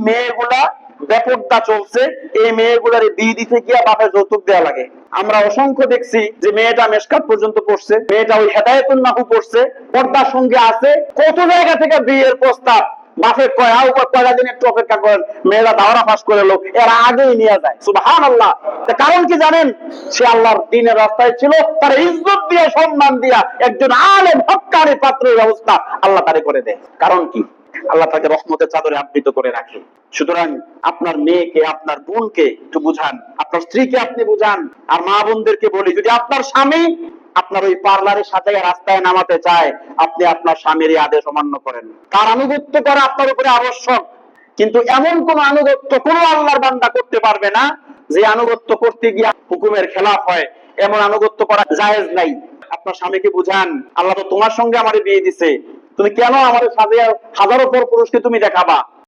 মেয়েগুলা বেপরদা চলছে, এই মেয়েগুলার বিয়ে দিতে গিয়া বাপের যৌতুক দেওয়া লাগে। আমরা অসংখ্য দেখছি যে মেয়েটা মেশকাত পর্যন্ত পড়ছে, মেয়েটা ওই হেদায়েতুন নাহু পড়ছে, পর্দার সঙ্গে আছে, কত জায়গা থেকে বিয়ের প্রস্তাব বাপের কয় আও কয়টা দিন একটু অপেক্ষা করেন, মেয়েরা দাওরা পাস করে লোক এরা আগেই নিয়ে যায়। সুবহানাল্লাহ। কারণ কি জানেন? সে আল্লাহর দ্বীনের রাস্তায় ছিল, তার ইজ্জত দিয়ে সম্মান দিয়া একজন আলেম হক্কানি পাত্রের ব্যবস্থা আল্লাহ তারে করে দেয়। কারণ কি? আল্লাহ তাকে রহমতের চাদরে আবৃত করে রাখে। সুতরাং আপনার মেয়েকে, আপনার বোনকে একটু বুঝান, আপনার স্ত্রীকে আপনি বুঝান। আর মা বোনদেরকে বলি, যদি আপনার স্বামী আপনার ওই পার্লারে সাজাইয়া রাস্তায় নামাতে চায়, আপনি আপনার স্বামীর আদেশ অমান্য করেন। তার আনুগত্য করা আপনার উপরে আবশ্যক, কিন্তু এমন কোন আনুগত্য কোন আল্লাহর বান্দা করতে পারবে না যে আনুগত্য করতে গিয়ে হুকুমের খেলাফ হয়। এমন আনুগত্য করা জায়েজ নাই। আপনার স্বামীকে বুঝান, আল্লাহ তো তোমার সঙ্গে আমারে বিয়ে দিছে, তুমি কেন আমাদের সাজিয়া হাজারো পর পুরুষকে তুমি দেখাবা?